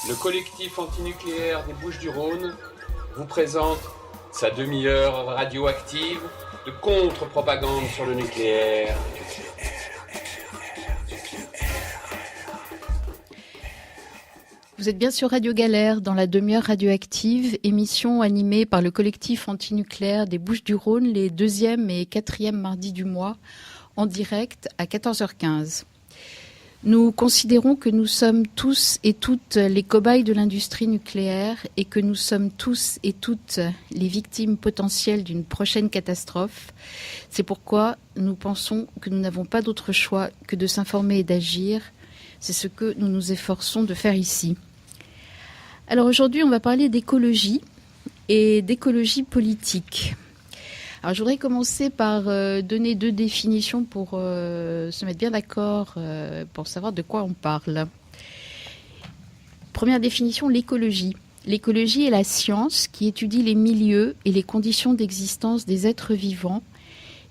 Le collectif antinucléaire des Bouches-du-Rhône vous présente sa demi-heure radioactive de contre-propagande sur le nucléaire. Vous êtes bien sur Radio Galère, dans la demi-heure radioactive, émission animée par le collectif antinucléaire des Bouches-du-Rhône les 2e et 4e mardis du mois, en direct à 14h15. Nous considérons que nous sommes tous et toutes les cobayes de l'industrie nucléaire et que nous sommes tous et toutes les victimes potentielles d'une prochaine catastrophe. C'est pourquoi nous pensons que nous n'avons pas d'autre choix que de s'informer et d'agir. C'est ce que nous nous efforçons de faire ici. Alors aujourd'hui, on va parler d'écologie et d'écologie politique. Alors je voudrais commencer par donner 2 définitions pour se mettre bien d'accord, pour savoir de quoi on parle. Première définition, l'écologie. L'écologie est la science qui étudie les milieux et les conditions d'existence des êtres vivants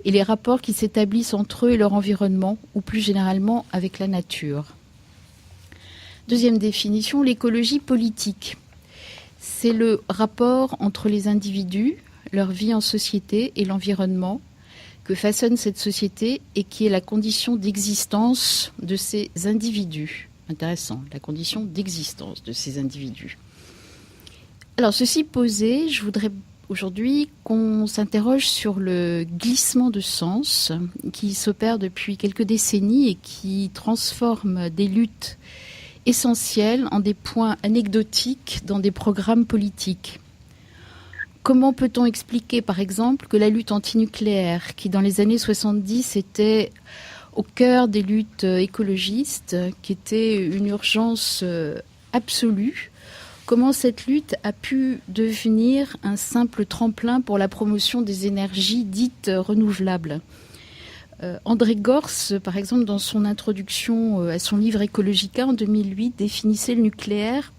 et les rapports qui s'établissent entre eux et leur environnement, ou plus généralement avec la nature. Deuxième définition, l'écologie politique. C'est le rapport entre les individus, leur vie en société et l'environnement que façonne cette société et qui est la condition d'existence de ces individus. Intéressant, la condition d'existence de ces individus. Alors, ceci posé, je voudrais aujourd'hui qu'on s'interroge sur le glissement de sens qui s'opère depuis quelques décennies et qui transforme des luttes essentielles en des points anecdotiques dans des programmes politiques. Comment peut-on expliquer, par exemple, que la lutte antinucléaire, qui dans les années 70 était au cœur des luttes écologistes, qui était une urgence absolue, comment cette lutte a pu devenir un simple tremplin pour la promotion des énergies dites renouvelables ? André Gors, par exemple, dans son introduction à son livre Ecologica en 2008, définissait le nucléaire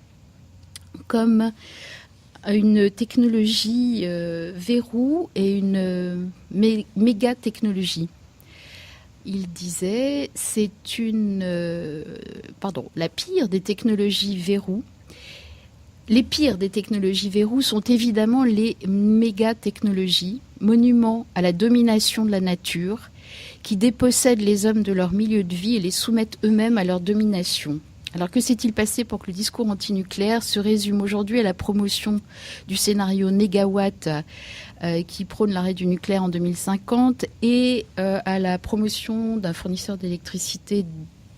comme une technologie verrou et une méga-technologie. Il disait c'est la pire des technologies verrou. Les pires des technologies verrou sont évidemment les méga-technologies, monuments à la domination de la nature, qui dépossèdent les hommes de leur milieu de vie et les soumettent eux-mêmes à leur domination. Alors que s'est-il passé pour que le discours antinucléaire se résume aujourd'hui à la promotion du scénario Négawatt qui prône l'arrêt du nucléaire en 2050 et à la promotion d'un fournisseur d'électricité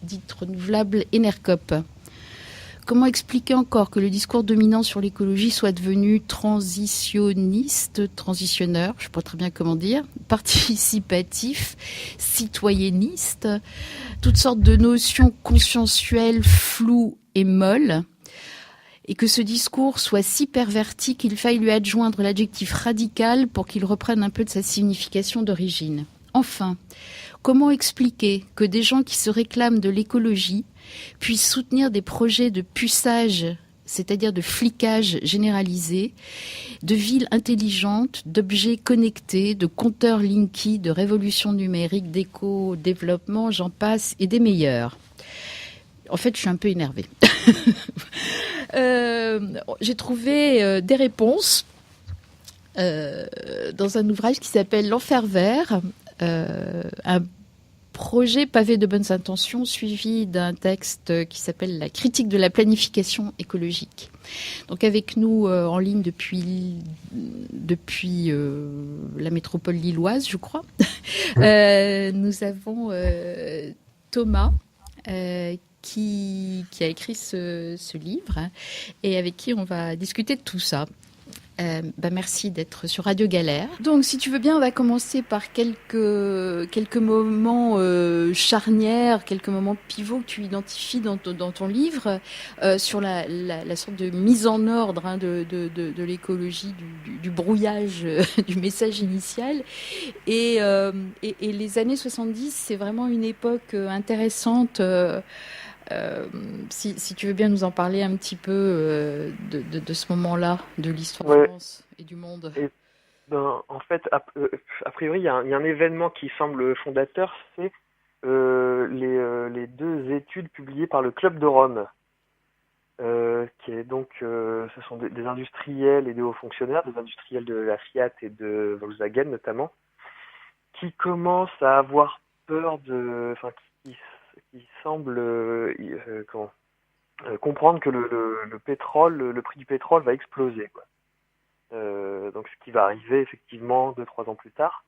dite renouvelable, Enercop ? Comment expliquer encore que le discours dominant sur l'écologie soit devenu transitionniste, transitionneur, je ne sais pas très bien comment dire, participatif, citoyenniste, toutes sortes de notions consciensuelles, floues et molles, et que ce discours soit si perverti qu'il faille lui adjoindre l'adjectif radical pour qu'il reprenne un peu de sa signification d'origine. Enfin, comment expliquer que des gens qui se réclament de l'écologie puissent soutenir des projets de puçage, c'est-à-dire de flicage généralisé, de villes intelligentes, d'objets connectés, de compteurs Linky, de révolution numérique, d'éco-développement, j'en passe, et des meilleurs. En fait, je suis un peu énervée. J'ai trouvé des réponses dans un ouvrage qui s'appelle L'Enfer vert, un projet pavé de bonnes intentions suivi d'un texte qui s'appelle La critique de la planification écologique. Donc avec nous en ligne depuis la métropole lilloise, je crois, nous avons Thomas qui a écrit ce livre et avec qui on va discuter de tout ça. Merci d'être sur Radio Galère. Donc, si tu veux bien, on va commencer par quelques moments charnières, quelques moments pivots que tu identifies dans ton livre sur la sorte de mise en ordre de l'écologie, du brouillage du message initial. Et les années 70, c'est vraiment une époque intéressante. Si tu veux bien nous en parler un petit peu de ce moment-là, de l'histoire de France et du monde. Et, en fait, a priori, il y a un événement qui semble fondateur, c'est les 2 études publiées par le Club de Rome, Et donc, ce sont des industriels et des hauts fonctionnaires, des industriels de la Fiat et de Volkswagen notamment, qui commencent à avoir peur qui semblent comprendre que le pétrole, le prix du pétrole va exploser, quoi. Donc, ce qui va arriver effectivement 2-3 ans plus tard,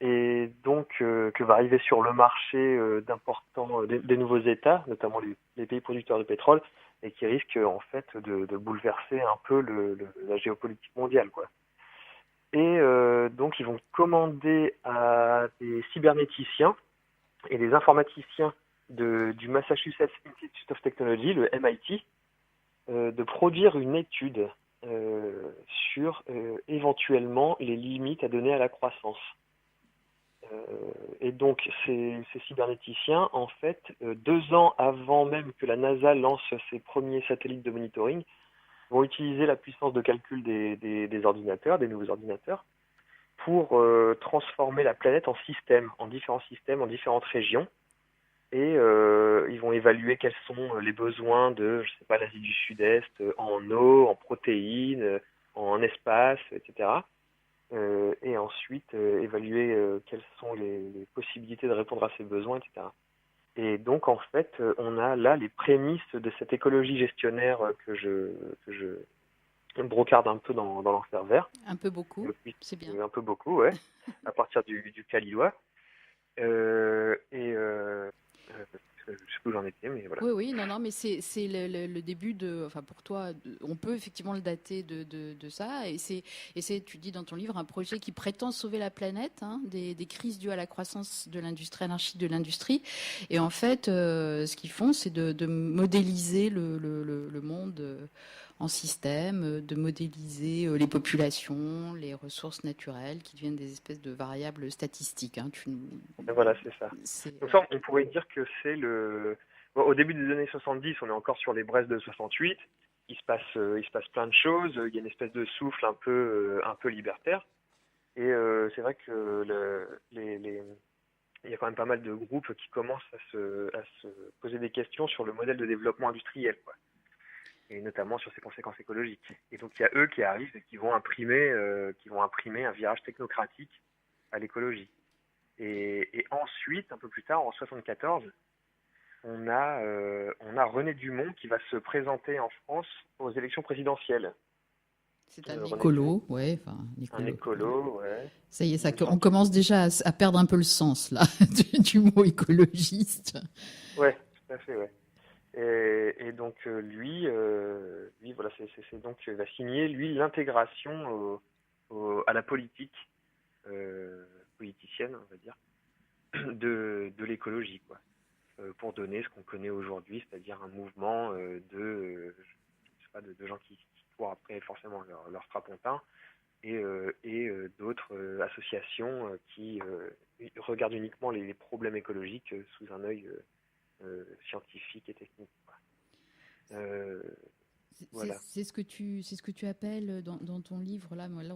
et donc que va arriver sur le marché d'importants des nouveaux États, notamment les pays producteurs de pétrole, et qui risque en fait de bouleverser un peu la géopolitique mondiale, quoi. Et donc ils vont commander à des cybernéticiens et des informaticiens du Massachusetts Institute of Technology, le MIT, de produire une étude sur éventuellement les limites à donner à la croissance. Et donc ces cybernéticiens, en fait, 2 ans avant même que la NASA lance ses premiers satellites de monitoring, vont utiliser la puissance de calcul des ordinateurs, des nouveaux ordinateurs, pour transformer la planète en systèmes, en différentes régions. Et ils vont évaluer quels sont les besoins de, je sais pas, l'Asie du Sud-Est, en eau, en protéines, en espace, etc. Et ensuite évaluer quelles sont les possibilités de répondre à ces besoins, etc. Et donc en fait, on a là les prémices de cette écologie gestionnaire que je brocarde un peu dans l'enfer vert. Un peu beaucoup, c'est bien. Un peu beaucoup, ouais, à partir du cas lillois. Je sais plus où j'en étais, mais voilà. Oui, non, mais c'est le début de. Enfin, pour toi, on peut effectivement le dater de ça. Et c'est, tu dis dans ton livre, un projet qui prétend sauver la planète des crises dues à la croissance de l'industrie, anarchie de l'industrie. Et en fait, ce qu'ils font, c'est de modéliser le monde en système, de modéliser les populations, les ressources naturelles qui deviennent des espèces de variables statistiques. Voilà, c'est ça. Donc ça, on pourrait dire que c'est bon, au début des années 70, on est encore sur les braises de 68. Il se passe plein de choses. Il y a une espèce de souffle un peu libertaire. Et c'est vrai que il y a quand même pas mal de groupes qui commencent à se poser des questions sur le modèle de développement industriel, quoi. Et notamment sur ses conséquences écologiques. Et donc il y a eux qui arrivent et qui vont imprimer un virage technocratique à l'écologie. Et ensuite, un peu plus tard, en 74, on a René Dumont qui va se présenter en France aux élections présidentielles. C'est un écolo, Un écolo, ouais. Ça y est, on commence déjà à perdre un peu le sens là du mot écologiste. Ouais, tout à fait, ouais. Et donc lui, voilà, c'est donc il va signer lui l'intégration à la politique politicienne, on va dire, de l'écologie, quoi, pour donner ce qu'on connaît aujourd'hui, c'est-à-dire un mouvement je sais pas, de gens qui courent après forcément leur strapontin et d'autres associations qui regardent uniquement les problèmes écologiques sous un œil scientifique et technique, quoi. Voilà. C'est ce que tu appelles dans ton livre là. Là,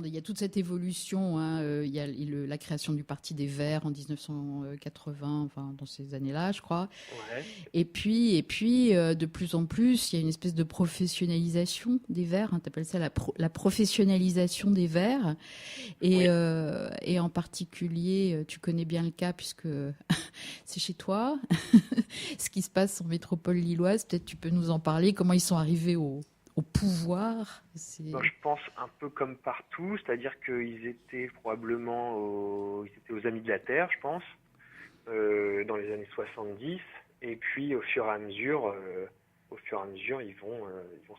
il y a toute cette évolution. Il y a la création du Parti des Verts en 1980, enfin dans ces années-là, je crois. Ouais. Et puis, de plus en plus, il y a une espèce de professionnalisation des Verts. Tu appelles ça la professionnalisation des Verts. Et en particulier, tu connais bien le cas puisque c'est chez toi. Ce qui se passe en métropole lilloise, peut-être tu peux nous en parler. Comment ils sont arrivés au pouvoir? Donc, je pense un peu comme partout, c'est-à-dire qu'ils étaient probablement aux Amis de la Terre, je pense, dans les années 70. Et puis au fur et à mesure, ils vont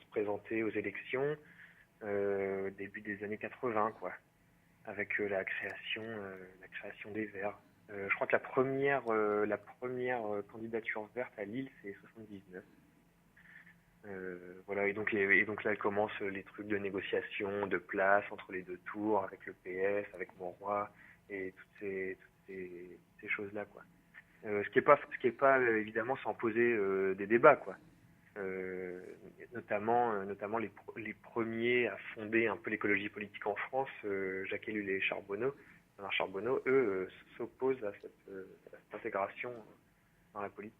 se présenter aux élections début des années 80, quoi, avec la création des Verts. Je crois que la première candidature verte à Lille, c'est 79. Voilà, et donc là commencent les trucs de négociation, de place entre les deux tours, avec le PS, avec Monroy, et toutes ces choses-là, quoi. Ce qui est pas évidemment sans poser des débats, quoi. Notamment les premiers à fonder un peu l'écologie politique en France, Jacques Ellul et Bernard Charbonneau, eux, s'opposent à cette intégration dans la politique.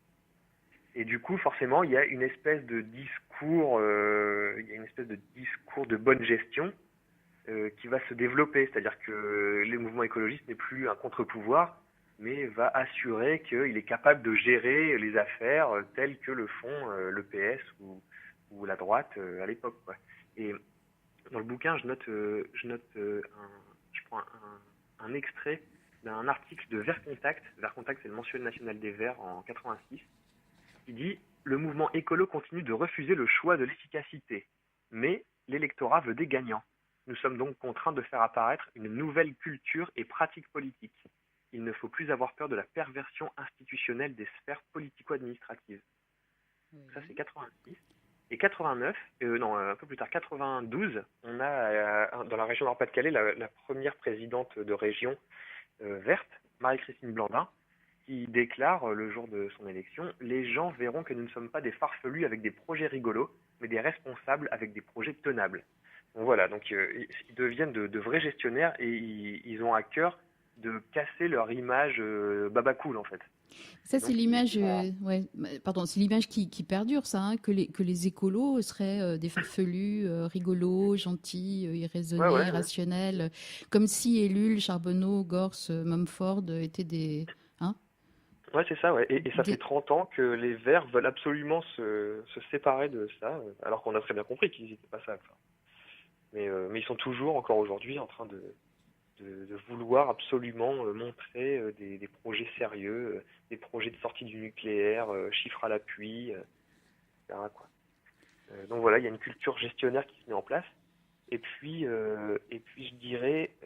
Et du coup, forcément, il y a une espèce de discours, de bonne gestion qui va se développer. C'est-à-dire que les mouvements écologistes n'est plus un contre-pouvoir, mais va assurer qu'il est capable de gérer les affaires telles que le font le PS ou la droite à l'époque, quoi. Et dans le bouquin, je prends un extrait d'un article de Vert Contact. Vert Contact, c'est le mensuel national des Verts en 86. Il dit « Le mouvement écolo continue de refuser le choix de l'efficacité, mais l'électorat veut des gagnants. Nous sommes donc contraints de faire apparaître une nouvelle culture et pratique politique. Il ne faut plus avoir peur de la perversion institutionnelle des sphères politico-administratives. » Ça, c'est 86. Et 89, un peu plus tard, 92, on a dans la région Nord-Pas-de-Calais la première présidente de région verte, Marie-Christine Blandin, qui déclare le jour de son élection « Les gens verront que nous ne sommes pas des farfelus avec des projets rigolos, mais des responsables avec des projets tenables. » Donc voilà, donc ils deviennent de vrais gestionnaires et ils ont à cœur de casser leur image babacool en fait. Ça, c'est l'image, c'est l'image qui perdure, ça, hein, que les écolos seraient des farfelus, rigolos, gentils, irraisonnés, irrationnels, comme si Ellul, Charbonneau, Gorse, Mumford étaient des... Hein. Ouais, c'est ça, ouais. Et ça fait 30 ans que les Verts veulent absolument se séparer de ça, alors qu'on a très bien compris qu'ils n'étaient pas ça. Enfin. Mais ils sont toujours, encore aujourd'hui, en train de vouloir absolument montrer des projets sérieux, des projets de sortie du nucléaire, chiffres à l'appui, etc. Quoi. Donc voilà, il y a une culture gestionnaire qui se met en place. Et puis je dirais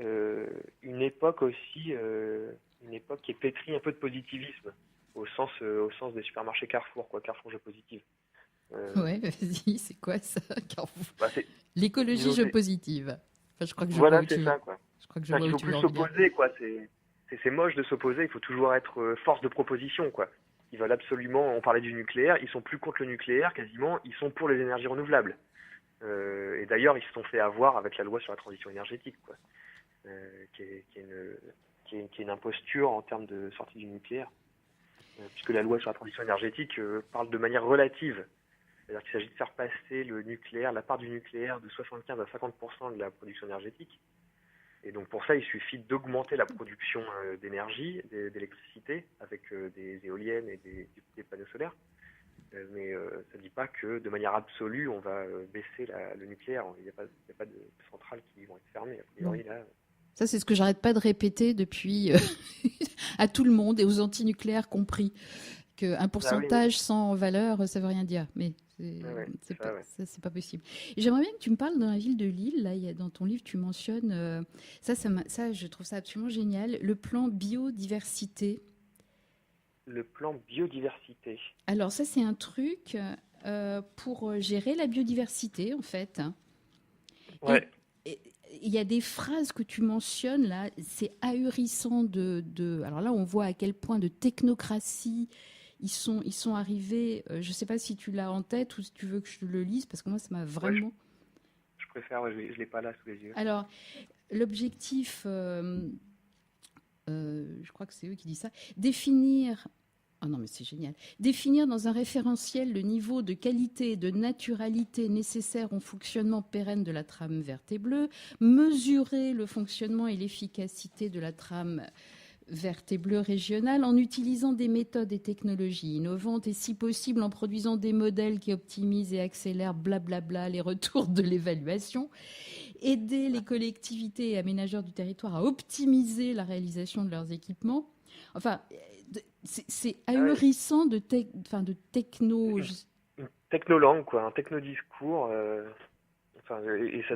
une époque aussi, une époque qui est pétrie un peu de positivisme, au sens des supermarchés Carrefour, quoi, Carrefour Jeux Positive. Ouais, vas-y, c'est quoi ça, Carrefour? L'écologie jeu positive. Enfin, je crois que voilà, c'est ça, quoi. Je crois que je vois il où faut tu plus veux en venir. s'opposer, quoi. C'est moche de s'opposer. Il faut toujours être force de proposition, quoi. Ils veulent absolument. On parlait du nucléaire. Ils sont plus contre le nucléaire, quasiment. Ils sont pour les énergies renouvelables. Et d'ailleurs, ils se sont fait avoir avec la loi sur la transition énergétique, quoi, qui est une imposture en termes de sortie du nucléaire, puisque la loi sur la transition énergétique parle de manière relative. C'est-à-dire qu'il s'agit de faire passer le nucléaire, la part du nucléaire, de 75 à 50% de la production énergétique. Et donc pour ça, il suffit d'augmenter la production d'énergie, d'électricité, avec des éoliennes et des panneaux solaires. Mais ça ne dit pas que de manière absolue, on va baisser le nucléaire. Il n'y a pas de centrales qui vont être fermées. A priori, là. Ça, c'est ce que j'arrête pas de répéter depuis à tout le monde et aux antinucléaires compris. Qu'un pourcentage sans valeur, ça veut rien dire. Mais c'est pas possible. Et j'aimerais bien que tu me parles dans la ville de Lille. Là, dans ton livre, tu mentionnes ça, je trouve ça absolument génial. Le plan biodiversité. Le plan biodiversité. Alors ça, c'est un truc pour gérer la biodiversité, en fait. Ouais. Il y a des phrases que tu mentionnes là, c'est ahurissant alors là, on voit à quel point de technocratie ils sont arrivés. Je ne sais pas si tu l'as en tête ou si tu veux que je le lise, parce que moi, ça m'a vraiment... Ouais, je préfère, je ne l'ai pas là sous les yeux. Alors, l'objectif, je crois que c'est eux qui disent ça, définir... Ah non, mais c'est génial. Définir dans un référentiel le niveau de qualité et de naturalité nécessaire au fonctionnement pérenne de la trame verte et bleue, mesurer le fonctionnement et l'efficacité de la trame verte et bleue régionale en utilisant des méthodes et technologies innovantes et si possible en produisant des modèles qui optimisent et accélèrent blablabla les retours de l'évaluation, aider les collectivités et aménageurs du territoire à optimiser la réalisation de leurs équipements. Enfin, c'est ahurissant de techno... Une technolangue, quoi, un technodiscours, et ça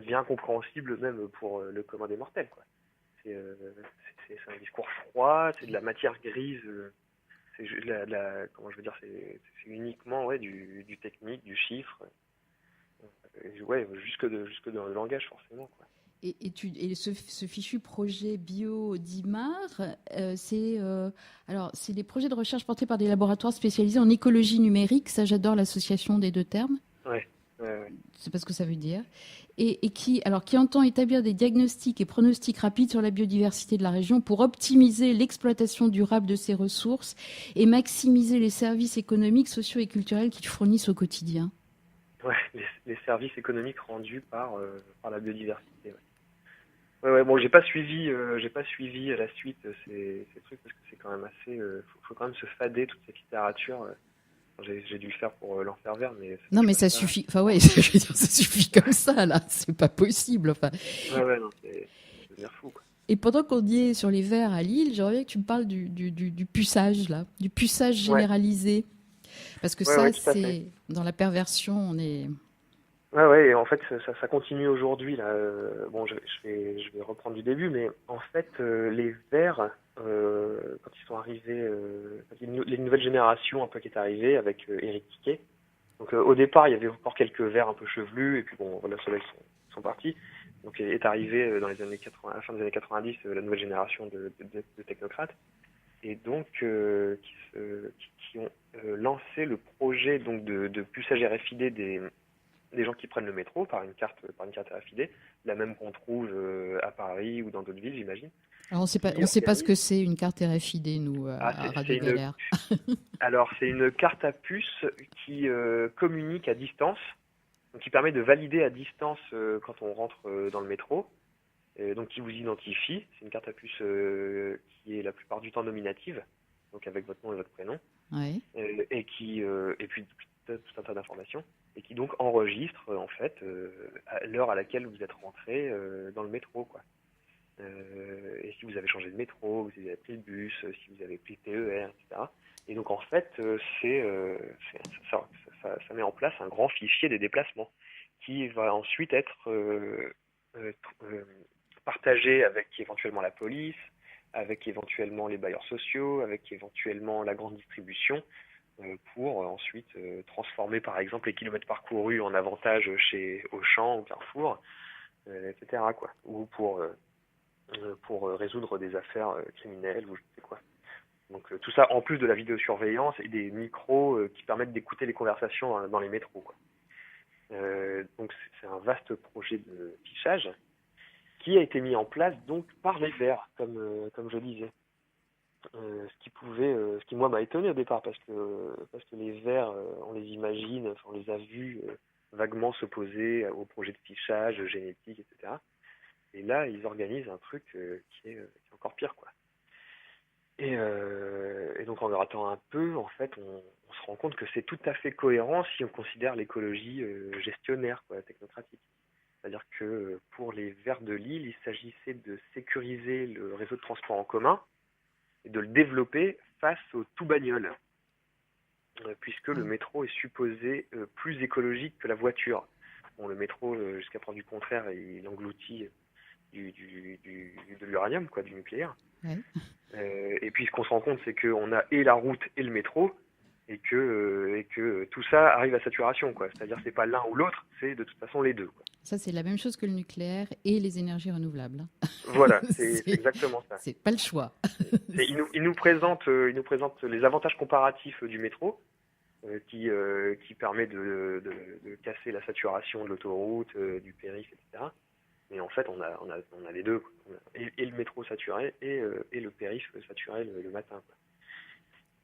devient incompréhensible même pour le commun des mortels, quoi. C'est un discours froid, c'est de la matière grise, c'est uniquement du technique, du chiffre, jusque dans le langage forcément, quoi. Et ce fichu projet Biodimar, c'est des projets de recherche portés par des laboratoires spécialisés en écologie numérique. Ça, j'adore l'association des deux termes. Ouais. c'est pas ce que ça veut dire, et qui entend établir des diagnostics et pronostics rapides sur la biodiversité de la région pour optimiser l'exploitation durable de ces ressources et maximiser les services économiques, sociaux et culturels qu'ils fournissent au quotidien. Ouais, les services économiques rendus par la biodiversité. Ouais, bon, j'ai pas suivi à la suite ces trucs parce que c'est quand même assez, faut quand même se fader toute cette littérature. J'ai dû le faire pour l'Enfer Vert, mais Non, mais ça suffit. Enfin, ouais, je veux dire, ça suffit comme ça, là. C'est pas possible. Enfin. Ouais, non, c'est devenir fou, quoi. Et pendant qu'on y est sur les vers à Lille, j'aimerais bien que tu me parles du puçage, là. Du puçage Ouais, généralisé. Parce que ouais, ça, tout à fait. c'est. Dans la perversion, on est. Ouais, et en fait, ça continue aujourd'hui, là. Bon, je vais reprendre du début, mais en fait, les Verts, quand ils sont arrivés, les nouvelles générations un peu qui est arrivée avec Éric Tiquet. Donc, au départ, il y avait encore quelques Verts un peu chevelus, et puis bon, voilà, ceux-là, ils sont partis. Donc, est arrivé dans les années 80, à la fin des années 90, la nouvelle génération de technocrates, et donc qui ont lancé le projet donc de puçage RFID des gens qui prennent le métro par une carte RFID, la même qu'on trouve à Paris ou dans d'autres villes, j'imagine. Alors, Qui on sait pas ce organise. que c'est une carte RFID, nous, Ah, à c'est Radio une. Galère. Alors, c'est une carte à puce qui communique à distance, donc qui permet de valider à distance quand on rentre dans le métro, donc qui vous identifie. C'est une carte à puce qui est la plupart du temps nominative, donc avec votre nom et votre prénom, Ouais. et puis tout un tas d'informations, et qui donc enregistre en fait à l'heure à laquelle vous êtes rentré dans le métro, quoi. Et si vous avez changé de métro, si vous avez pris le bus, si vous avez pris le TER, etc. Et donc en fait, ça met en place un grand fichier des déplacements qui va ensuite être euh, euh, partagé avec éventuellement la police, avec éventuellement les bailleurs sociaux, avec éventuellement la grande distribution, pour ensuite transformer par exemple les kilomètres parcourus en avantage chez Auchan ou Carrefour, etc., quoi. Ou pour résoudre des affaires criminelles ou je sais quoi. Donc tout ça en plus de la vidéosurveillance et des micros qui permettent d'écouter les conversations dans les métros, quoi. Donc c'est un vaste projet de fichage qui a été mis en place donc par les Verts, comme je disais. Ce qui moi m'a étonné au départ parce que les Verts, on les imagine, enfin, on les a vus vaguement s'opposer au projet de fichage génétique, etc. Et là, ils organisent un truc qui est encore pire, quoi. Et donc en grattant un peu, en fait, on se rend compte que c'est tout à fait cohérent si on considère l'écologie gestionnaire, quoi, technocratique. C'est-à-dire que pour les Verts de Lille, il s'agissait de sécuriser le réseau de transport en commun et de le développer face au tout bagnole, puisque le métro est supposé plus écologique que la voiture. Bon, le métro, jusqu'à preuve du contraire, il engloutit de l'uranium, quoi, du nucléaire. Ouais. Et puis ce qu'on se rend compte, c'est qu'on a et la route et le métro, et que tout ça arrive à saturation, quoi. C'est-à-dire que c'est pas l'un ou l'autre, c'est de toute façon les deux, quoi. Ça, c'est la même chose que le nucléaire et les énergies renouvelables. Voilà, c'est c'est exactement ça. c'est pas le choix. Il nous présente les avantages comparatifs du métro, qui permet de casser la saturation de l'autoroute, du périph', etc. Mais en fait, on a les deux, quoi. Et le métro saturé et le périph' saturé le matin, quoi.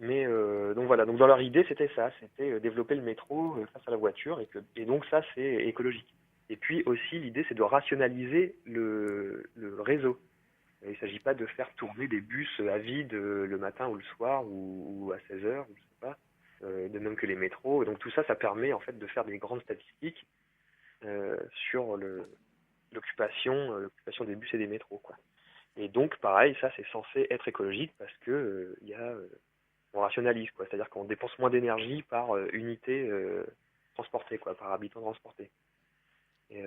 Mais donc voilà, donc dans leur idée, c'était ça, c'était développer le métro face à la voiture, et donc ça, c'est écologique. Et puis aussi, l'idée, c'est de rationaliser le réseau. Il ne s'agit pas de faire tourner des bus à vide le matin ou le soir ou à 16 heures, ou je sais pas, de même que les métros. Donc tout ça, ça permet en fait de faire des grandes statistiques sur l'occupation des bus et des métros, quoi. Et donc pareil, ça c'est censé être écologique parce que on rationalise, quoi. C'est-à-dire qu'on dépense moins d'énergie par unité transportée, quoi, par habitant transporté. Et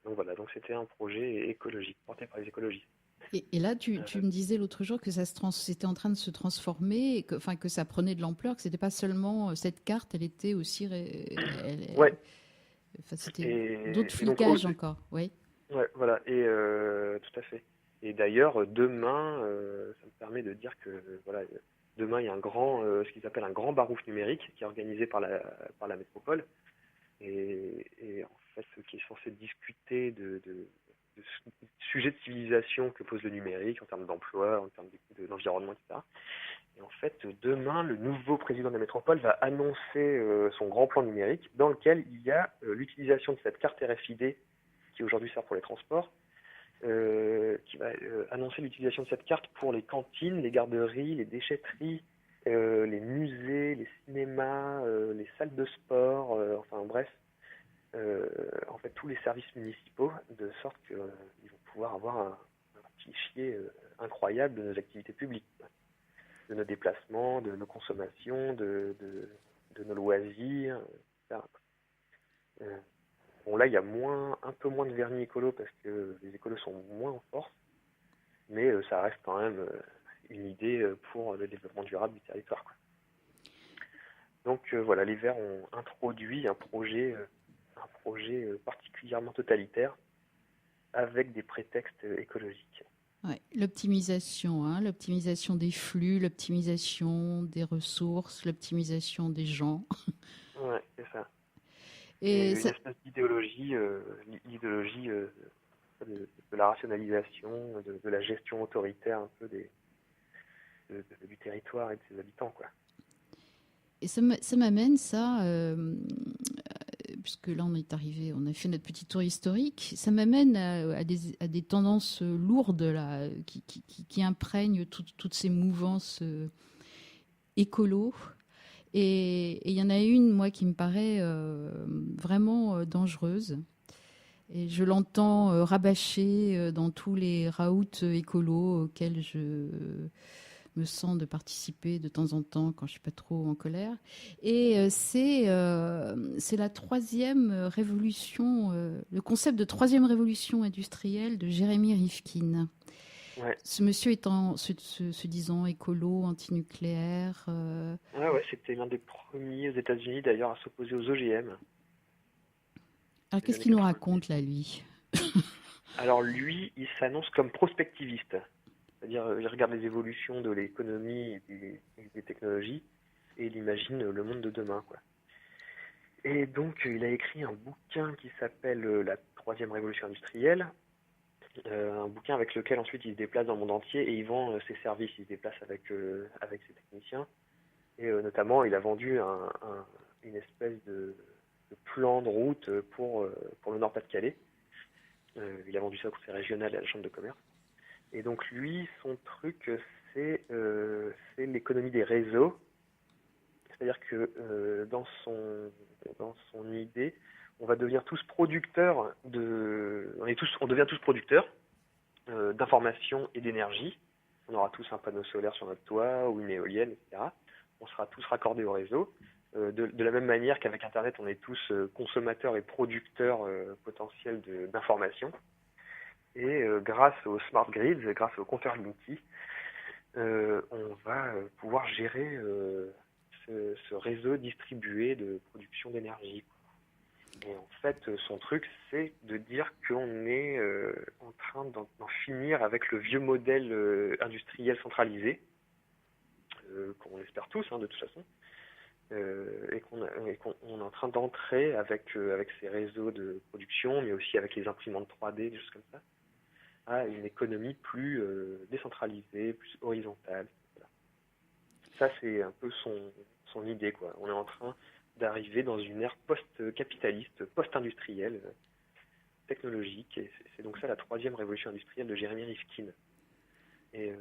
donc voilà, donc c'était un projet écologique porté par les écologistes. Et là, tu me disais l'autre jour que c'était en train de se transformer, que ça prenait de l'ampleur, que c'était pas seulement cette carte, elle était aussi, Ouais. enfin, c'était d'autres flicages encore, oui. Ouais, voilà, et tout à fait. Et d'ailleurs, demain, ça me permet de dire que voilà, demain il y a ce qu'ils appellent un grand barouf numérique qui est organisé par la métropole. Et en fait, qui est censé discuter de sujets de civilisation que pose le numérique en termes d'emploi, en termes de l'environnement, etc. Et en fait, demain, le nouveau président de la métropole va annoncer son grand plan numérique dans lequel il y a l'utilisation de cette carte RFID qui aujourd'hui sert pour les transports, qui va annoncer l'utilisation de cette carte pour les cantines, les garderies, les déchetteries, les musées, les cinémas, les salles de sport, enfin bref, en fait tous les services municipaux, de sorte qu'ils vont pouvoir avoir un fichier incroyable de nos activités publiques, de nos déplacements, de nos consommations, de nos loisirs, etc. Bon, là, il y a un peu moins de vernis écolo parce que les écolos sont moins en force, mais ça reste quand même une idée pour le développement durable du territoire, quoi. Donc voilà, les Verts ont introduit un projet particulièrement totalitaire avec des prétextes écologiques. Ouais, l'optimisation, hein, l'optimisation des flux, l'optimisation des ressources, l'optimisation des gens. Ouais, c'est ça. Et Une ça, espèce d'idéologie, l'idéologie de la rationalisation, de la gestion autoritaire un peu du territoire et de ses habitants, quoi. et ça m'amène, ça, puisque là on est arrivé, on a fait notre petit tour historique, ça m'amène à des tendances lourdes là, qui imprègnent toutes ces mouvances écolo. Et il y en a une, moi, qui me paraît vraiment dangereuse. Et je l'entends rabâcher dans tous les raouts écolos auxquels je me sens de participer de temps en temps quand je suis pas trop en colère. Et c'est la troisième révolution, le concept de troisième révolution industrielle de Jérémy Rifkin. Ouais. Ce monsieur étant se disant écolo, antinucléaire. Ouais, c'était l'un des premiers aux États-Unis d'ailleurs à s'opposer aux OGM. Alors Des qu'est-ce années qu'il nous 90. raconte là, lui? Alors lui, il s'annonce comme prospectiviste. C'est-à-dire, il regarde les évolutions de l'économie et des technologies et il imagine le monde de demain, quoi. Et donc, il a écrit un bouquin qui s'appelle La troisième révolution industrielle, un bouquin avec lequel ensuite il se déplace dans le monde entier et il vend ses services. Il se déplace avec ses techniciens. Et notamment, il a vendu une espèce de plan de route pour le Nord-Pas-de-Calais. Il a vendu ça au conseil régional et à la chambre de commerce. Et donc lui, son truc, c'est l'économie des réseaux. C'est-à-dire que dans son idée, on va devenir tous producteurs on devient tous producteurs d'informations et d'énergie. On aura tous un panneau solaire sur notre toit ou une éolienne, etc. On sera tous raccordés au réseau. De la même manière qu'avec Internet, on est tous consommateurs et producteurs potentiels d'informations. Et grâce aux smart grids, grâce aux compteurs Linky, on va pouvoir gérer ce réseau distribué de production d'énergie. Et en fait, son truc, c'est de dire qu'on est en train d'en finir avec le vieux modèle industriel centralisé, qu'on espère tous, hein, de toute façon, et qu'on est en train d'entrer avec ces réseaux de production, mais aussi avec les imprimantes 3D, des choses comme ça, à une économie plus décentralisée, plus horizontale. Voilà. Ça, c'est un peu son idée, quoi. On est en train d'arriver dans une ère post-capitaliste, post-industrielle, technologique, et c'est donc ça la troisième révolution industrielle de Jérémy Rifkin. Et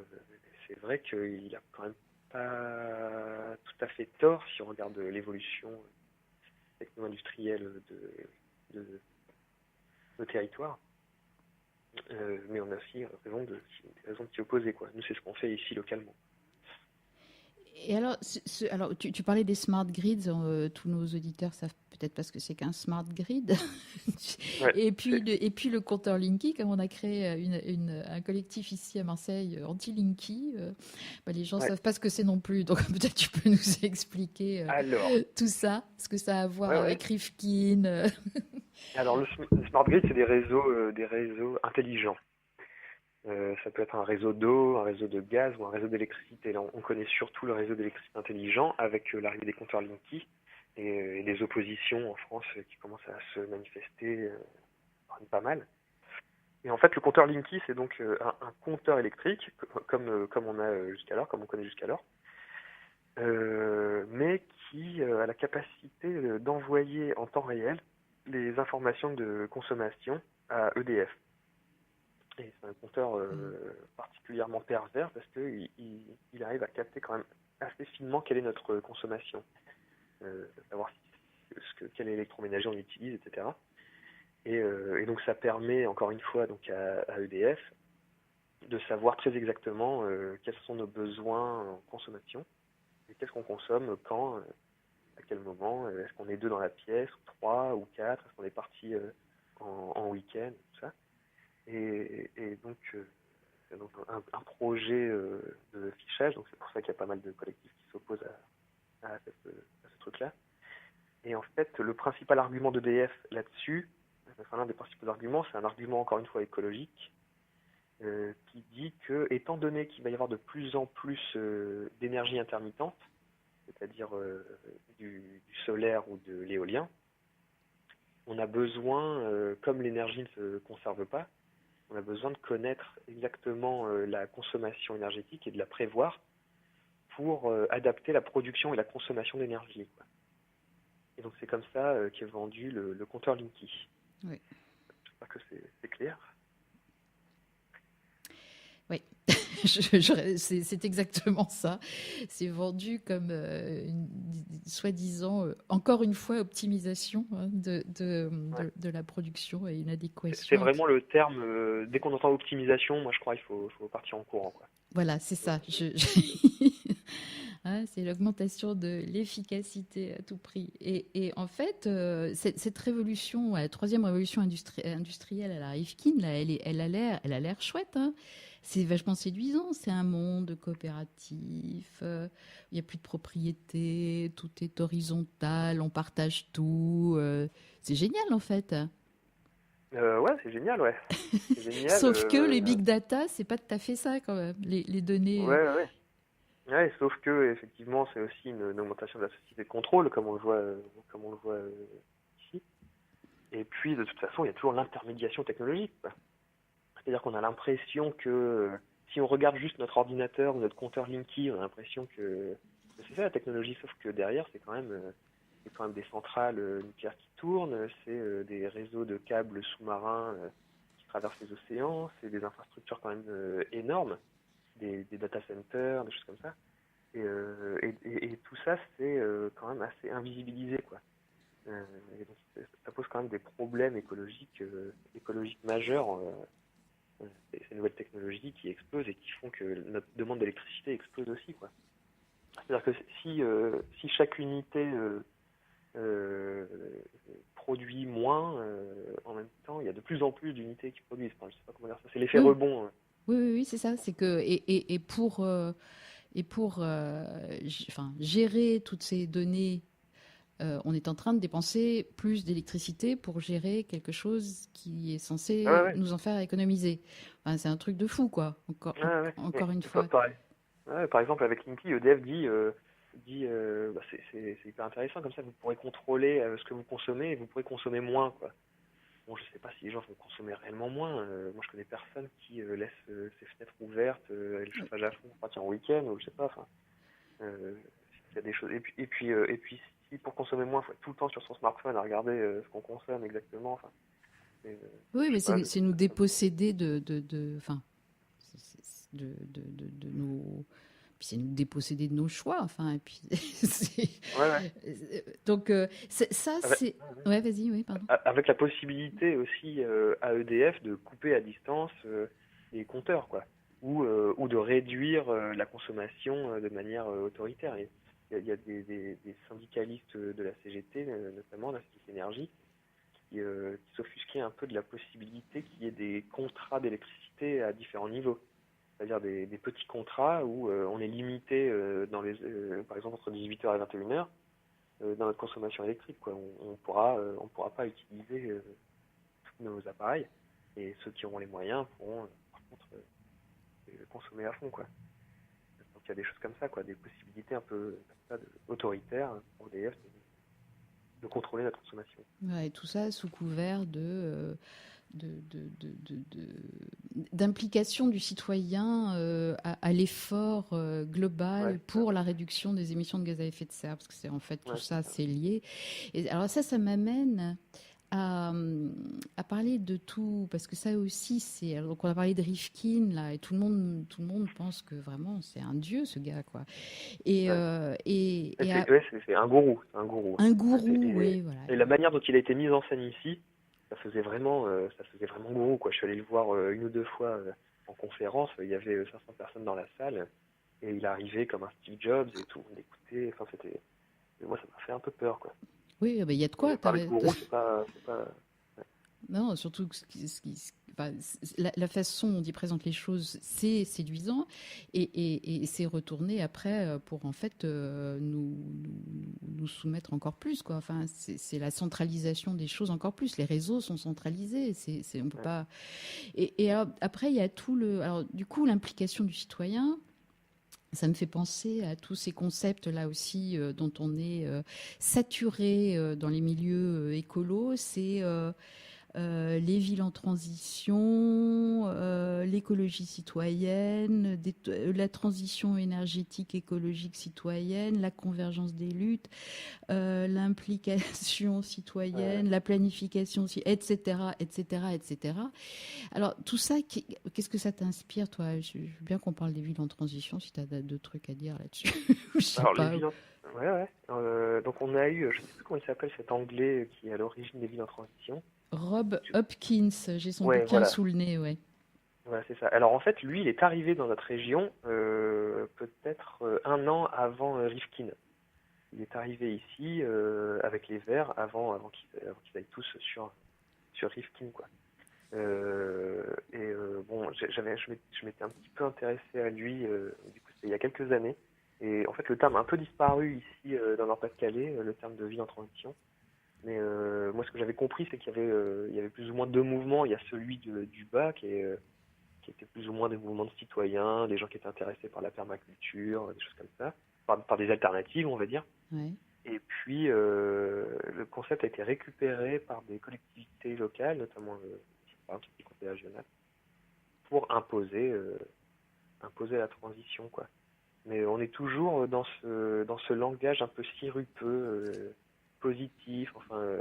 c'est vrai qu'il a quand même pas tout à fait tort si on regarde l'évolution techno-industrielle de nos territoires. Mais on a aussi raison de s'y opposer, quoi. Nous, c'est ce qu'on fait ici localement. Et alors, alors tu parlais des smart grids, tous nos auditeurs savent peut-être pas ce que c'est qu'un smart grid. Ouais, et puis le compteur Linky, comme on a créé un collectif ici à Marseille anti-Linky, les gens savent pas ce que c'est non plus. Donc peut-être tu peux nous expliquer alors, tout ça, ce que ça a à voir ouais. avec Rifkin. Alors le smart grid, c'est des réseaux intelligents. Ça peut être un réseau d'eau, un réseau de gaz ou un réseau d'électricité. Là, on connaît surtout le réseau d'électricité intelligent avec l'arrivée des compteurs Linky et des oppositions en France qui commencent à se manifester pas mal. Et en fait, le compteur Linky, c'est donc un compteur électrique, comme on a jusqu'alors, comme on connaît jusqu'alors, mais qui a la capacité d'envoyer en temps réel les informations de consommation à EDF. Et c'est un compteur particulièrement pervers parce qu'il arrive à capter quand même assez finement quelle est notre consommation, savoir quel électroménager on utilise, etc. Et donc ça permet encore une fois donc à EDF de savoir très exactement quels sont nos besoins en consommation et qu'est-ce qu'on consomme quand, à quel moment, est-ce qu'on est 2 dans la pièce, ou 3, ou 4, est-ce qu'on est parti en week-end, tout ça. Et donc un projet de fichage, donc c'est pour ça qu'il y a pas mal de collectifs qui s'opposent à ce truc-là. Et en fait, le principal argument d'EDF là-dessus, enfin, l'un des principaux arguments, c'est un argument encore une fois écologique, qui dit que, étant donné qu'il va y avoir de plus en plus d'énergie intermittente, c'est-à-dire du solaire ou de l'éolien, on a besoin, comme l'énergie ne se conserve pas, on a besoin de connaître exactement la consommation énergétique et de la prévoir pour adapter la production et la consommation d'énergie, quoi. Et donc c'est comme ça qu'est vendu le compteur Linky. Oui. J'espère que c'est clair. Oui, c'est exactement ça. C'est vendu comme soi-disant, encore une fois, optimisation de la production et une adéquation. C'est vraiment le terme, dès qu'on entend optimisation, moi je crois qu'il faut partir en courant, quoi. Voilà, c'est ça. Hein, c'est l'augmentation de l'efficacité à tout prix. Et en fait, cette révolution, la troisième révolution industrielle à la Rifkin, là, elle a l'air chouette. Hein. C'est vachement séduisant. C'est un monde coopératif. Il n'y a plus de propriété. Tout est horizontal. On partage tout. C'est génial, en fait. Ouais, c'est génial, ouais. C'est génial, Sauf que les big data, c'est pas tout à fait ça, quand même. Les données. Ouais. Ouais, sauf que effectivement, c'est aussi une augmentation de la société de contrôle, comme on le voit ici. Et puis, de toute façon, il y a toujours l'intermédiation technologique, quoi. C'est-à-dire qu'on a l'impression que si on regarde juste notre ordinateur ou notre compteur Linky, on a l'impression que c'est ça la technologie, sauf que derrière, c'est quand même des centrales nucléaires qui tournent, c'est des réseaux de câbles sous-marins qui traversent les océans, c'est des infrastructures quand même énormes, des data centers, des choses comme ça. Et tout ça, c'est quand même assez invisibilisé, quoi. Et donc, ça pose quand même des problèmes écologiques majeurs, ces nouvelles technologies qui explosent et qui font que notre demande d'électricité explose aussi, quoi. C'est-à-dire que si chaque unité produit moins, en même temps, il y a de plus en plus d'unités qui produisent. Enfin, je sais pas comment dire ça. C'est l'effet rebond. Oui, c'est ça. C'est que pour gérer toutes ces données, on est en train de dépenser plus d'électricité pour gérer quelque chose qui est censé nous en faire économiser. Enfin, c'est un truc de fou, quoi. Encore une fois. Pareil. Ouais, par exemple, avec Linky, EDF dit c'est hyper intéressant, comme ça vous pourrez contrôler ce que vous consommez et vous pourrez consommer moins, quoi. Bon, je sais pas si les gens vont consommer réellement moins. Moi, je connais personne qui laisse ses fenêtres ouvertes et le chauffage à fond pour partir en week-end, ou je sais pas. Enfin, il y a des choses. Et puis, si pour consommer moins, il faut être tout le temps sur son smartphone à regarder ce qu'on consomme exactement. Enfin, oui, mais c'est nous déposséder de nos. Puis c'est nous déposséder de nos choix. Enfin, et puis donc ça, c'est. Ouais, vas-y, oui, pardon. Avec la possibilité aussi à EDF de couper à distance les compteurs, quoi, ou de réduire la consommation de manière autoritaire. Il y a des syndicalistes de la CGT, notamment la CGT Énergie, qui s'offusquaient un peu de la possibilité qu'il y ait des contrats d'électricité à différents niveaux. C'est-à-dire des petits contrats où on est limité par exemple entre 18h et 21h dans notre consommation électrique, quoi. On pourra pas utiliser tous nos appareils, et ceux qui auront les moyens pourront par contre consommer à fond, quoi. Donc il y a des choses comme ça, quoi, des possibilités un peu comme ça, autoritaires pour EDF contrôler notre consommation. Ouais, et tout ça sous couvert d'implication du citoyen à l'effort global pour la réduction des émissions de gaz à effet de serre, parce que c'est en fait tout ça, c'est lié. Et alors ça m'amène à parler de tout, parce que ça aussi, donc on a parlé de Rifkin là, et tout le monde pense que vraiment c'est un dieu ce gars, quoi. C'est un gourou, Un gourou, oui, voilà. Et la manière dont il a été mis en scène ici, ça faisait vraiment gourou, quoi. Je suis allé le voir une ou deux fois en conférence. Il y avait 500 personnes dans la salle et il arrivait comme un Steve Jobs et tout. On l'écoutait. Enfin, moi, ça m'a fait un peu peur, quoi. Oui, il y a de quoi. Parler de gourou, c'est pas. Non, surtout la façon dont il présente les choses, c'est séduisant et c'est retourné après pour en fait nous soumettre encore plus, quoi. Enfin, c'est la centralisation des choses encore plus. Les réseaux sont centralisés. On peut pas. Et alors, après, il y a alors du coup l'implication du citoyen. Ça me fait penser à tous ces concepts là aussi dont on est saturé dans les milieux écolos. C'est les villes en transition, l'écologie citoyenne, la transition énergétique écologique citoyenne, la convergence des luttes, l'implication citoyenne, la planification, etc., etc., etc. Alors tout ça, qu'est-ce que ça t'inspire, toi? Je veux bien qu'on parle des villes en transition, si tu as deux trucs à dire là-dessus. Donc on a eu, je ne sais plus comment il s'appelle cet Anglais qui est à l'origine des villes en transition. Rob Hopkins, j'ai son bouquin sous le nez, Voilà, c'est ça. Alors en fait, lui, il est arrivé dans notre région peut-être un an avant Rifkin. Il est arrivé ici avec les Verts avant qu'ils aillent tous sur Rifkin, quoi. Bon, je m'étais un petit peu intéressé à lui, du coup c'était il y a quelques années. Et en fait, le terme a un peu disparu ici dans le Nord-Pas-de-Calais, le terme de ville en transition. Mais moi, ce que j'avais compris, c'est qu'il y avait plus ou moins deux mouvements. Il y a celui du bas qui était plus ou moins des mouvements de citoyens, des gens qui étaient intéressés par la permaculture, des choses comme ça, par des alternatives, on va dire. Ouais. Et puis, le concept a été récupéré par des collectivités locales, notamment par un petit conseil régional, pour imposer la transition, quoi. Mais on est toujours dans ce langage un peu sirupeux, positif, enfin,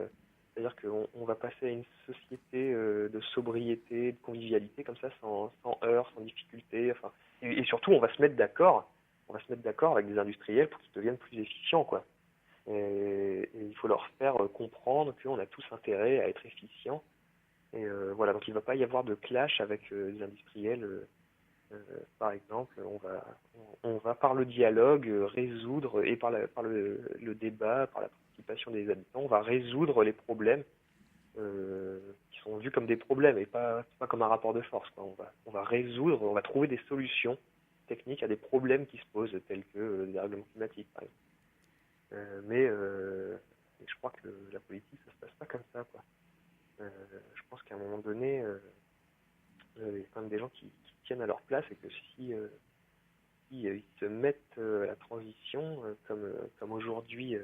c'est-à-dire qu'on va passer à une société de sobriété, de convivialité, comme ça, sans heurts, sans difficulté, enfin, et surtout, on va se mettre d'accord avec des industriels pour qu'ils deviennent plus efficients, quoi. Et il faut leur faire comprendre qu'on a tous intérêt à être efficients. Et voilà, donc il ne va pas y avoir de clash avec les industriels. Par exemple, on va par le dialogue résoudre, et par le débat, par la participation des habitants, on va résoudre les problèmes qui sont vus comme des problèmes et pas comme un rapport de force, quoi. On va trouver des solutions techniques à des problèmes qui se posent, tels que le dérèglement climatique, par exemple. Mais je crois que la politique, ça se passe pas comme ça, quoi. Je pense qu'à un moment donné, il y a quand même des gens qui tiennent à leur place, et que si ils se mettent à la transition, comme aujourd'hui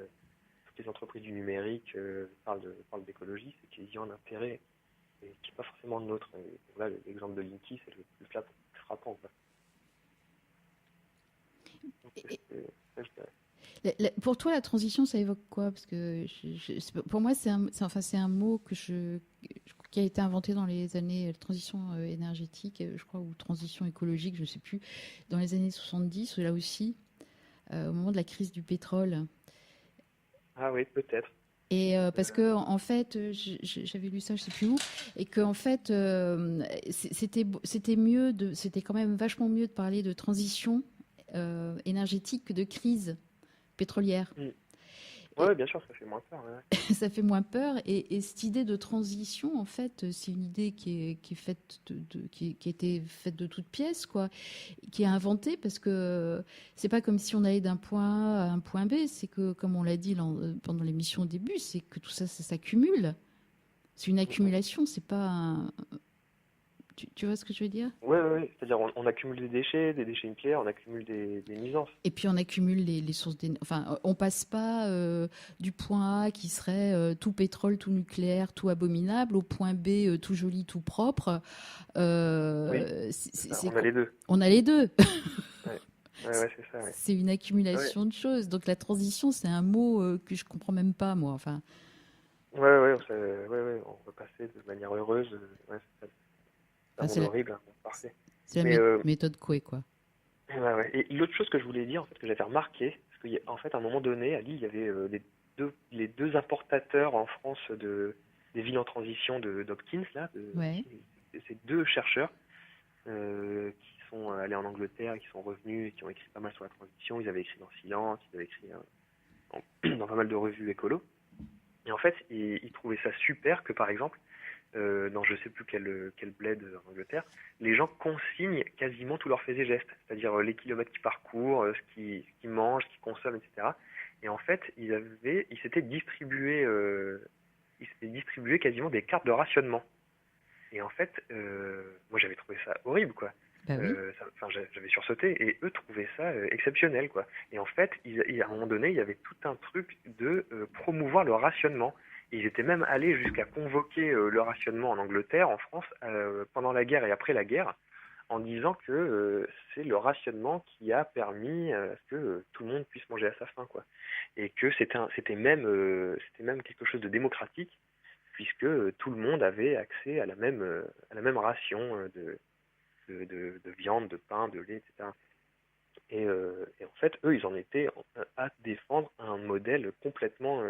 toutes les entreprises du numérique parlent d'écologie, c'est qu'ils y ont un intérêt et qui n'est pas forcément le nôtre. Et là, l'exemple de Linky, c'est le plus frappant, quoi. Pour toi, la transition, ça évoque quoi? Parce que pour moi, c'est un mot qui a été inventé dans les années transition énergétique, je crois, ou transition écologique, je ne sais plus, dans les années 70, là aussi, au moment de la crise du pétrole. Ah oui, peut-être. Et parce que en fait, j'avais lu ça, je sais plus où, et que en fait, c'était quand même vachement mieux de parler de transition énergétique que de crise pétrolière. Oui, bien sûr, ça fait moins peur. Ouais. Ça fait moins peur. Et cette idée de transition, en fait, c'est une idée qui est faite qui a été faite de toutes pièces, quoi, qui est inventée, parce que c'est pas comme si on allait d'un point A à un point B. C'est que, comme on l'a dit pendant l'émission au début, c'est que tout ça, ça s'accumule. C'est une accumulation. C'est pas Tu vois ce que je veux dire? Ouais. C'est-à-dire, on accumule des déchets nucléaires, on accumule des nuisances. Et puis on accumule les sources d'énergie. Enfin, on passe pas du point A qui serait tout pétrole, tout nucléaire, tout abominable, au point B tout joli, tout propre. Oui, on a les deux. On a les deux. Ouais, c'est ça, ouais. C'est une Ouais, accumulation de choses. Donc la transition, c'est un mot que je comprends même pas, moi. Enfin, on va passer de manière heureuse. Ouais, c'est un enfin, monde horrible, un monde parfait. c'est la Mais méthode Coué, quoi. ouais. Et l'autre chose que je voulais dire, en fait, que j'avais remarqué, parce qu'en fait, à un moment donné, à Lille, il y avait les deux importateurs en France des villes en transition d'Hopkins, là, Ouais. ces deux chercheurs qui sont allés en Angleterre, qui sont revenus et qui ont écrit pas mal sur la transition. Ils avaient écrit dans Silence, ils avaient écrit dans pas mal de revues écolo. Et en fait, ils trouvaient ça super que, par exemple, dans je sais plus quel bled en Angleterre, les gens consignent quasiment tous leurs faits et gestes, c'est-à-dire les kilomètres qu'ils parcourent, ce qu'ils mangent, ce qu'ils consomment, etc. Et en fait, ils s'étaient distribués quasiment des cartes de rationnement. Et en fait, moi j'avais trouvé ça horrible, quoi. Bah oui. J'avais sursauté et eux trouvaient ça exceptionnel, quoi. Et en fait, à un moment donné, il y avait tout un truc de promouvoir le rationnement. Et ils étaient même allés jusqu'à convoquer le rationnement en Angleterre, en France, pendant la guerre et après la guerre, en disant que c'est le rationnement qui a permis à ce que tout le monde puisse manger à sa faim, quoi. Et que c'était même quelque chose de démocratique, puisque tout le monde avait accès à la même ration de viande, de pain, de lait, etc. Et en fait, eux, ils en étaient à défendre un modèle complètement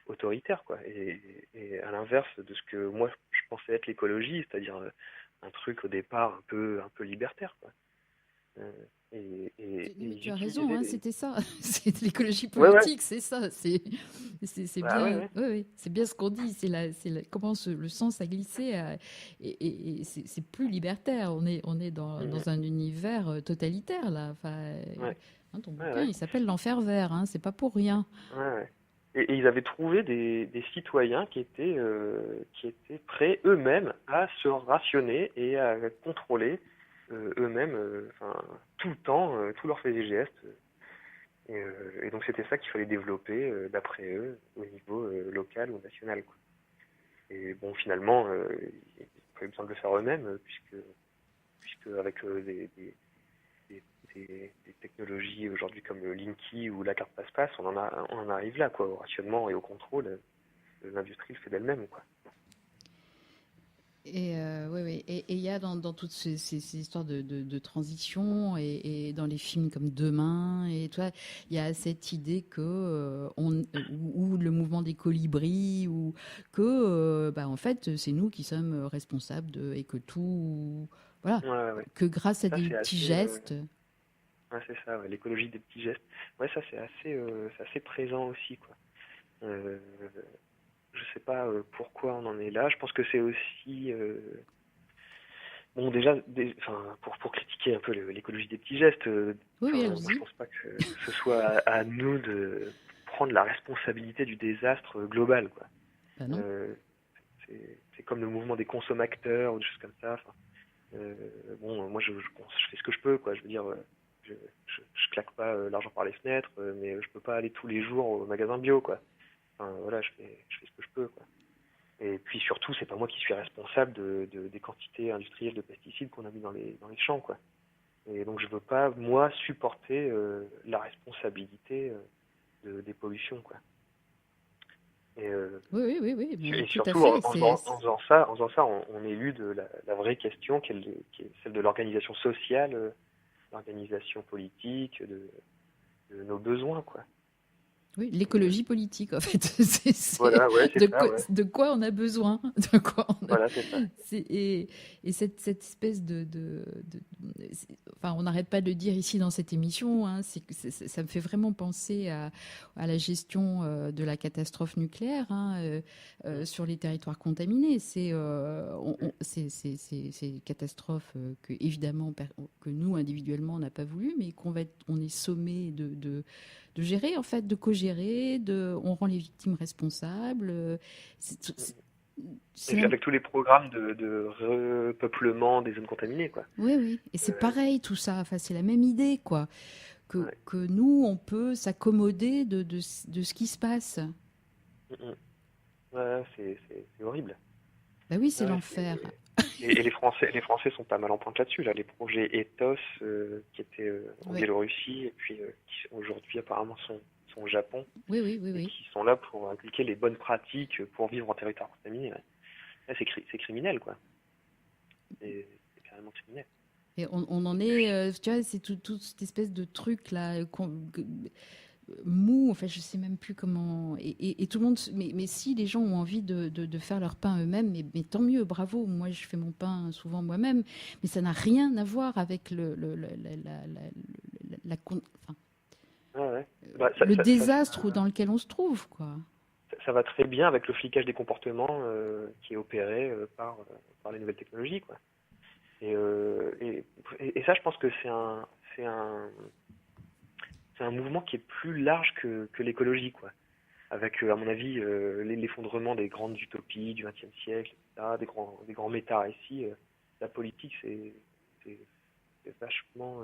autoritaire, quoi. Et à l'inverse de ce que moi je pensais être l'écologie, c'est-à-dire un truc au départ un peu libertaire, quoi. Euh, Tu ils as raison, utilisaient hein, des... c'était ça. C'est l'écologie Ouais. politique, c'est ça. C'est Bah bien, ouais. c'est bien ce qu'on dit. Comment le sens a glissé et c'est plus libertaire. On est Mhm. dans un univers totalitaire là. Enfin, Ouais. hein, ton Ouais, bouquin, ouais. il s'appelle L'enfer vert. Hein, c'est pas pour rien. Ouais. Et ils avaient trouvé des citoyens qui étaient prêts eux-mêmes à se rationner et à contrôler eux-mêmes tout le temps, tous leurs faits et gestes. Et donc c'était ça qu'il fallait développer, d'après eux, au niveau local ou national, quoi. Et bon, finalement, ils n'ont pas eu besoin de le faire eux-mêmes, puisque avec des, des technologies aujourd'hui comme le Linky ou la carte passe-passe, on en arrive là, quoi, au rationnement et au contrôle. L'industrie le fait d'elle-même, quoi. Et oui. Et il y a dans toutes ces histoires de transition et dans les films comme Demain et toi, il y a cette idée que ou le mouvement des colibris ou que bah, en fait c'est nous qui sommes responsables et que tout voilà Ouais. que grâce à Ça, des c'est petits assez. gestes. Ouais, c'est ça, ouais, l'écologie des petits gestes. Ouais, ça, c'est assez présent aussi, quoi. Euh, je sais pas pourquoi on en est là. Je pense que c'est aussi. Bon, déjà, pour critiquer un peu l'écologie des petits gestes, Oui, moi, je allons-y. pense pas que ce soit à nous de prendre la responsabilité du désastre global, quoi. Bah non. Euh, c'est comme le mouvement des consommateurs ou des choses comme ça. Enfin, euh, bon, moi, je fais ce que je peux, quoi. Je veux dire, je claque pas l'argent par les fenêtres, mais je peux pas aller tous les jours au magasin bio, quoi. Enfin, voilà, je fais ce que je peux, quoi. Et puis surtout, c'est pas moi qui suis responsable des quantités industrielles de pesticides qu'on a mis dans les champs, quoi. Et donc je veux pas, moi, supporter la responsabilité des pollutions, quoi. Et, Oui, mais et tout à surtout, fait. en faisant ça, on élude la vraie question qui est celle de l'organisation sociale, l'organisation politique, de nos besoins, quoi. Oui, Et, l'écologie politique, en fait. voilà, ouais, c'est ça, ouais. De quoi on a besoin. De quoi Voilà, c'est ça. et cette espèce enfin, on n'arrête pas de le dire ici dans cette émission, hein, ça me fait vraiment penser à la gestion de la catastrophe nucléaire hein, Mm. sur les territoires contaminés. C'est une catastrophe que, évidemment, que nous, individuellement, on n'a pas voulu, mais on est sommé de gérer, en fait, de co-gérer, on rend les victimes responsables. C'est- Mm. C'est avec tous les programmes de repeuplement des zones contaminées, quoi. Oui, oui. Et c'est pareil tout ça. Enfin, c'est la même idée, quoi. Ouais. Que nous, on peut s'accommoder de ce qui se passe. Mm. Ouais, c'est horrible. Bah oui, c'est Ouais, l'enfer. et les Français sont pas mal en pointe là-dessus, là. Les projets Ethos, qui étaient en Oui, Biélorussie, et puis qui aujourd'hui apparemment sont au Japon, oui, oui, oui, et oui. qui sont là pour inculquer les bonnes pratiques pour vivre en territoire contaminé. Ouais. Là, c'est criminel, quoi. C'est carrément criminel. Et on en est, tu vois, c'est toute cette espèce de truc là, mou, enfin je sais même plus comment. Et tout le monde, mais si les gens ont envie de faire leur pain eux-mêmes, mais tant mieux, bravo. Moi, je fais mon pain souvent moi-même, mais ça n'a rien à voir avec enfin, Ouais, ouais. Bah, le désastre dans lequel on se trouve, quoi. ça va très bien avec le flicage des comportements qui est opéré par les nouvelles technologies, quoi. Et, euh, et, et ça, je pense que c'est un, c'est un mouvement qui est plus large que l'écologie, quoi. Avec, à mon avis, l'effondrement des grandes utopies du XXe siècle, etc., des grands méta-récits. La politique, c'est vachement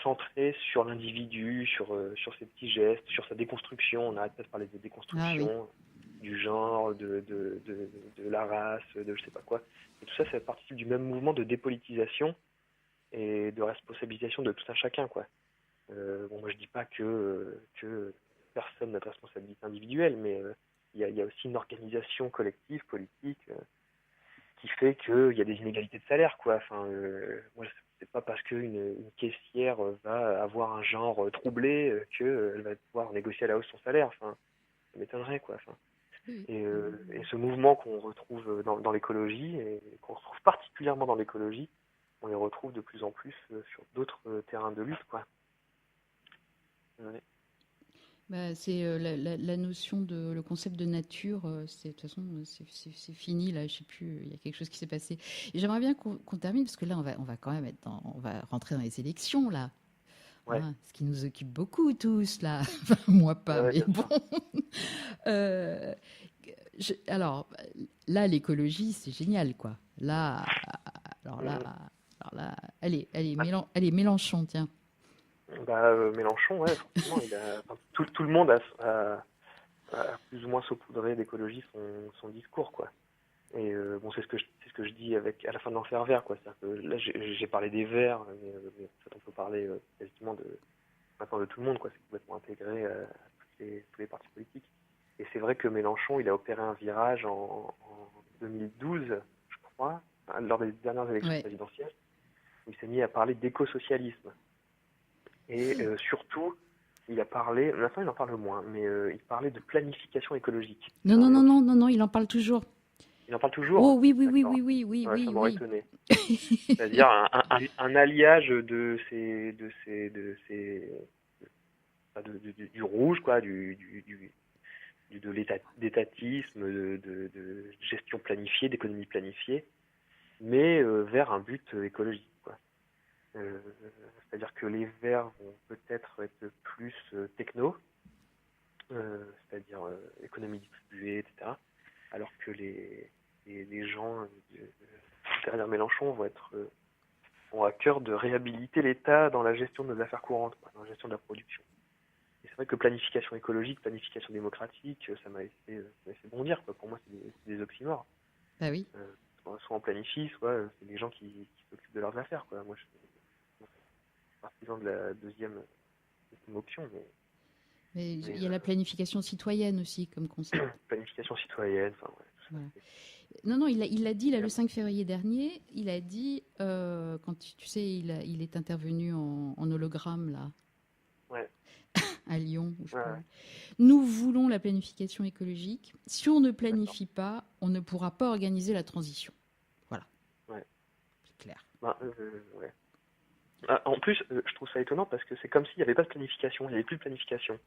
centré sur l'individu, sur ses petits gestes, sur sa déconstruction. On n'arrête pas de parler de Ah oui. déconstruction, du genre, de la race, de je sais pas quoi. Et tout ça, ça participe du même mouvement de dépolitisation et de responsabilisation de tout un chacun, quoi. Bon, moi, je dis pas que personne n'a de responsabilité individuelle, mais il y a aussi une organisation collective, politique, qui fait qu'il y a des inégalités de salaire, quoi. Enfin, moi, c'est pas parce qu'une caissière va avoir un genre troublé qu'elle va pouvoir négocier à la hausse son salaire. Enfin, ça m'étonnerait, quoi. Enfin, Oui. et ce mouvement qu'on retrouve dans l'écologie, et qu'on retrouve particulièrement dans l'écologie, on les retrouve de plus en plus sur d'autres terrains de lutte, quoi. Ouais. Bah, c'est la notion de le concept de nature, c'est de toute façon c'est fini là, je sais plus, il y a quelque chose qui s'est passé. Et j'aimerais bien qu'on termine parce que là on va quand même on va rentrer dans les élections là, Ouais, hein, ce qui nous occupe beaucoup tous là. Enfin, moi ouais, pas, ouais, mais bien bon. sûr. Euh, alors là l'écologie c'est génial quoi. Là alors là Mhm. alors là allez Ah, Allez Mélenchon tiens. bah, Mélenchon, ouais, forcément, enfin, tout le monde a plus ou moins saupoudré d'écologie son discours, quoi. Et bon, c'est ce que je dis à la fin de l'enfer vert, quoi. C'est-à-dire que là, j'ai parlé des Verts, mais en fait, on peut parler quasiment maintenant de tout le monde, quoi. C'est complètement intégré à tous les partis politiques. Et c'est vrai que Mélenchon, il a opéré un virage en 2012, je crois, lors des dernières élections Ouais. présidentielles, où il s'est mis à parler d'écosocialisme. Et surtout, il a parlé, maintenant il en parle moins, mais il parlait de planification écologique. Non non non non non non, il en parle toujours. Il en parle toujours? Oh oui oui oui oui D'accord. oui oui Ouais, ça oui m'aurait oui. étonné. C'est-à-dire un alliage du rouge, quoi, de d'étatisme, de gestion planifiée, d'économie planifiée, mais vers un but écologique, quoi. Euh, C'est-à-dire que les Verts vont peut-être être plus techno, c'est-à-dire économie distribuée, etc. Alors que les gens derrière Mélenchon ont à cœur de réhabiliter l'État dans la gestion de nos affaires courantes, quoi, dans la gestion de la production. Et c'est vrai que planification écologique, planification démocratique, ça m'a fait bondir, quoi. Pour moi, c'est des oxymores. Bah oui. Soit on planifie, soit c'est des gens qui s'occupent de leurs affaires, quoi. Moi, je suis partisan de la deuxième option, Mais il mais y a la planification citoyenne aussi comme concept. planification citoyenne, enfin, ouais, tout ça. Voilà. Non, non, il l'a dit là, le 5 février dernier, il a dit, quand tu sais, il est intervenu en hologramme là, Ouais, à Lyon, ou je sais ouais, pas ouais, où. Nous voulons la planification écologique. Si on ne d'accord. planifie pas, on ne pourra pas organiser la transition. Voilà, Ouais. c'est clair. Ben, ouais. Ah, en plus, je trouve ça étonnant parce que c'est comme s'il n'y avait pas de planification, il n'y avait plus de planification.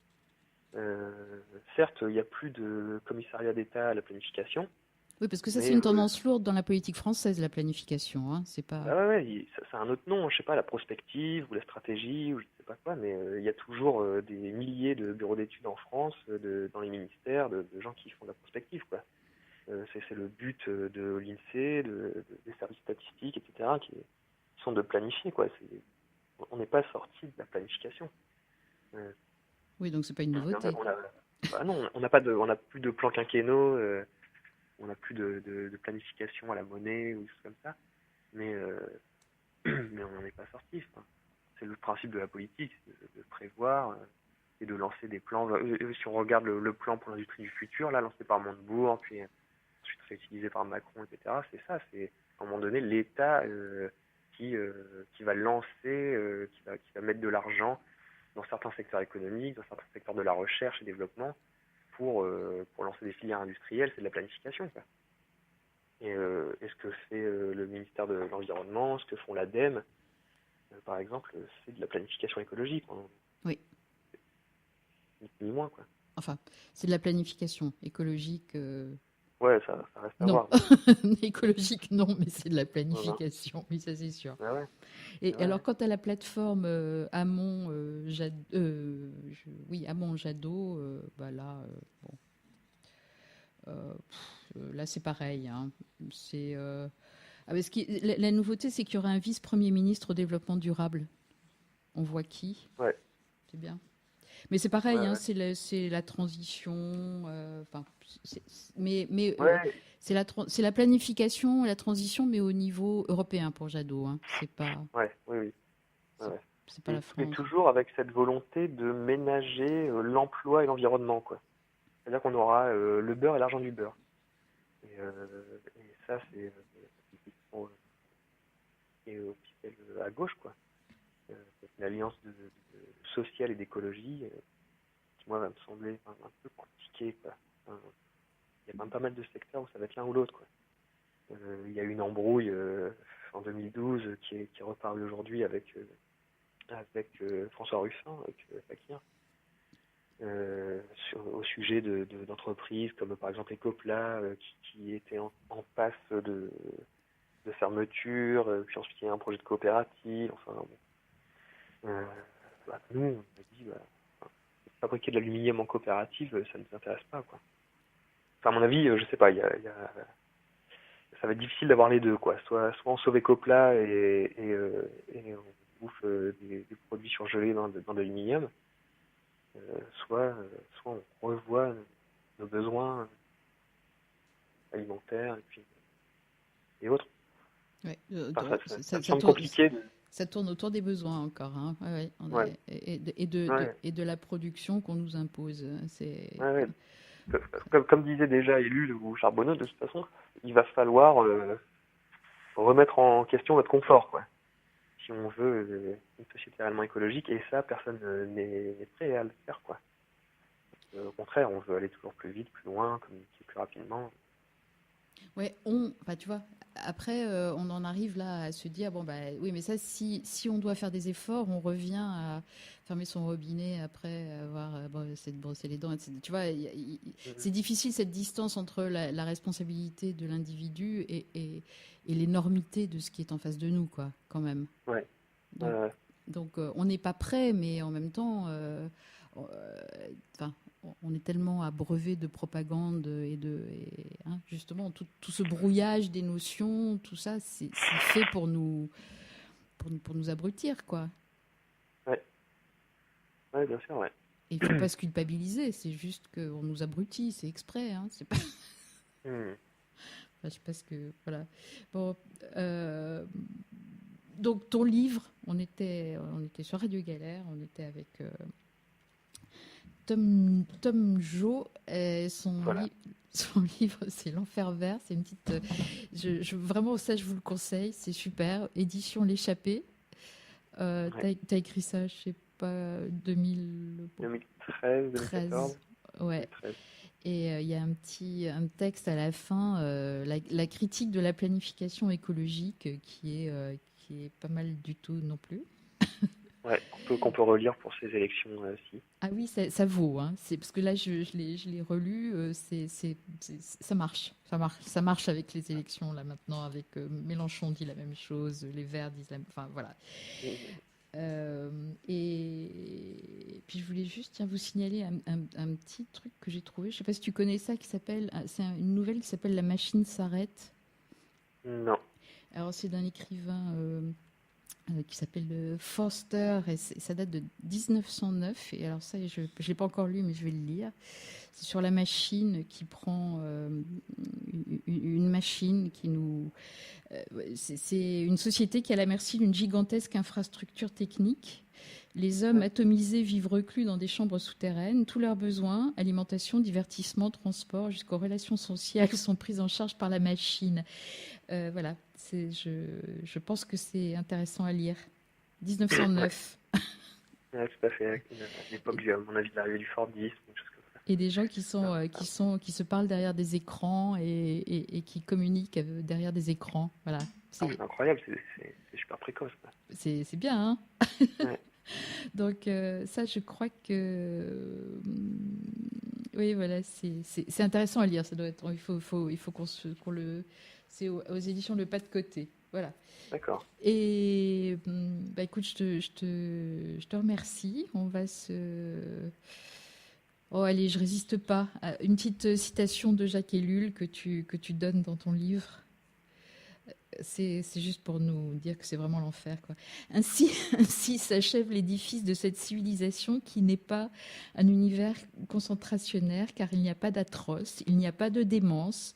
Certes, il n'y a plus de commissariat d'État à la planification, Oui, parce que ça, c'est mais une tendance lourde dans la politique française, la planification. Hein. C'est pas. bah ouais, ouais, ça a un autre nom, je sais pas, la prospective ou la stratégie ou je sais pas quoi, mais il y a toujours des milliers de bureaux d'études en France, dans les ministères, de gens qui font de la prospective, quoi. C'est le but de l'INSEE, des services statistiques, etc., qui sont de planifier, quoi. On n'est pas sorti de la planification. Oui, donc c'est pas une nouveauté. Non, on n'a plus de plans quinquennaux, on n'a plus de planification à la monnaie ou des choses comme ça, mais on n'en est pas sorti. Enfin. C'est le principe de la politique, de prévoir et de lancer des plans. Si on regarde le plan pour l'industrie du futur, là, lancé par Montebourg, puis ensuite réutilisé par Macron, etc., c'est ça, c'est à un moment donné l'État qui va lancer, qui va mettre de l'argent dans certains secteurs économiques, dans certains secteurs de la recherche et développement, pour lancer des filières industrielles. C'est de la planification, quoi. Et ce que fait le ministère de l'Environnement, ce que font l'ADEME, par exemple, c'est de la planification écologique. Oui. Ni moins, quoi. Enfin, c'est de la planification écologique. Ouais, ça reste à non. voir. Écologique, non, mais c'est de la planification. Oui, ça c'est sûr. Ah ouais. Et alors, quant à la plateforme Amont-Jadot, bah là, là c'est pareil. Hein. C'est la nouveauté, c'est qu'il y aura un vice-premier ministre au développement durable. On voit qui. Ouais. C'est bien. Mais c'est pareil, ouais. C'est la transition. Mais c'est la planification, la transition, mais au niveau européen pour Jadot. Hein. C'est pas. Oui. C'est pas la France. Mais toujours avec cette volonté de ménager l'emploi et l'environnement, quoi. C'est-à-dire qu'on aura le beurre et l'argent du beurre. Et ça, c'est officiel à gauche, quoi. C'est une alliance sociale et d'écologie qui, moi, va me sembler un peu compliquée, quoi. Il y a quand même pas mal de secteurs où ça va être l'un ou l'autre, quoi. Il y a eu une embrouille en 2012 qui est reparue aujourd'hui avec François Ruffin, avec Fakir, au sujet d'entreprises comme par exemple Ecopla qui étaient en passe de fermeture, puis ensuite il y a un projet de coopérative. Enfin, nous, on a dit fabriquer de l'aluminium en coopérative, ça ne nous intéresse pas, quoi. Enfin, à mon avis, je sais pas, ça va être difficile d'avoir les deux, quoi. Soit on sauve Ecopla et on bouffe des produits surgelés dans de l'aluminium, soit on revoit nos besoins alimentaires et autres. Ouais, ça me semble compliqué. Ça tourne autour des besoins encore, hein. Et de la production qu'on nous impose. Comme disait déjà Ellul ou Charbonneau, de toute façon, il va falloir remettre en question notre confort, quoi. Si on veut une société réellement écologique, et ça, personne n'est prêt à le faire, quoi. Au contraire, on veut aller toujours plus vite, plus loin, communiquer plus rapidement. Ouais, tu vois, après, on en arrive là à se dire, oui, mais ça, si on doit faire des efforts, on revient à fermer son robinet après avoir essayé de brosser les dents, etc. Tu vois, c'est difficile cette distance entre la responsabilité de l'individu et l'énormité de ce qui est en face de nous, quoi, quand même. Ouais. Donc, on n'est pas prêt, mais en même temps, on est tellement abreuvé de propagande justement tout ce brouillage des notions, tout ça, c'est fait pour nous abrutir, quoi. Ouais, bien sûr, ouais. Et il ne faut pas se culpabiliser, c'est juste qu'on nous abrutit, c'est exprès, hein, c'est pas. Je sais pas ce que voilà. Bon, donc ton livre, on était sur Radio Galère, on était avec Tom Jo, son livre, c'est L'Enfer Vert. C'est une petite. Vraiment, ça, je vous le conseille. C'est super. Édition L'Échappée. T'as écrit ça, je sais pas, 2013, 2014. Ouais. 2013. Et il y a un texte à la fin, la critique de la planification écologique, qui est pas mal du tout non plus. Ouais, qu'on peut relire pour ces élections aussi. Ah oui, ça vaut, hein. C'est parce que là je l'ai relu, ça marche avec les élections là maintenant, avec Mélenchon dit la même chose, les Verts disent enfin voilà. Et puis je voulais juste vous signaler un petit truc que j'ai trouvé. Je ne sais pas si tu connais ça, c'est une nouvelle qui s'appelle La machine s'arrête. Non. Alors c'est d'un écrivain qui s'appelle Forster et ça date de 1909. Et alors ça, je ne l'ai pas encore lu, mais je vais le lire. C'est sur la machine qui prend une machine qui nous... c'est une société qui est à la merci d'une gigantesque infrastructure technique. Les hommes atomisés vivent reclus dans des chambres souterraines. Tous leurs besoins, alimentation, divertissement, transport, jusqu'aux relations sociales, sont pris en charge par la machine. Voilà, je pense que c'est intéressant à lire. 1909. Ouais, tout à fait. À l'époque, à mon avis, l'arrivée du Fordisme, quelque chose comme ça. Et des gens qui se parlent derrière des écrans et qui communiquent derrière des écrans. Voilà. C'est incroyable, c'est super précoce. C'est bien, hein. Ouais. Donc ça, je crois que oui, voilà, c'est intéressant à lire. Ça doit être, il faut qu'on le, c'est aux éditions Le Pas de Côté. Voilà. D'accord. Et écoute, je te remercie. On va Oh, allez, je résiste pas. Une petite citation de Jacques Ellul que tu donnes dans ton livre. C'est juste pour nous dire que c'est vraiment l'enfer, quoi. Ainsi s'achève l'édifice de cette civilisation qui n'est pas un univers concentrationnaire, car il n'y a pas d'atroce, il n'y a pas de démence.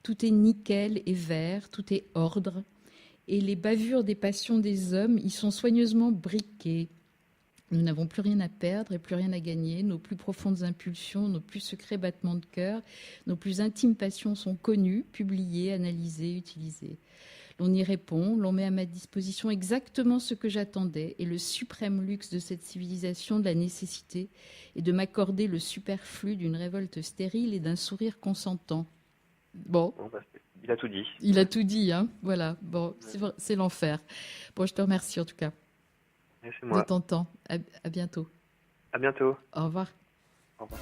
Tout est nickel et vert, tout est ordre. Et les bavures des passions des hommes y sont soigneusement briquées. Nous n'avons plus rien à perdre et plus rien à gagner. Nos plus profondes impulsions, nos plus secrets battements de cœur, nos plus intimes passions sont connues, publiées, analysées, utilisées. L'on y répond, l'on met à ma disposition exactement ce que j'attendais, et le suprême luxe de cette civilisation de la nécessité est de m'accorder le superflu d'une révolte stérile et d'un sourire consentant. Bon. Il a tout dit. Il a tout dit, hein. Voilà. Bon, c'est l'enfer. Bon, je te remercie en tout cas. Et c'est moi. De ton temps. À bientôt. À bientôt. Au revoir. Au revoir.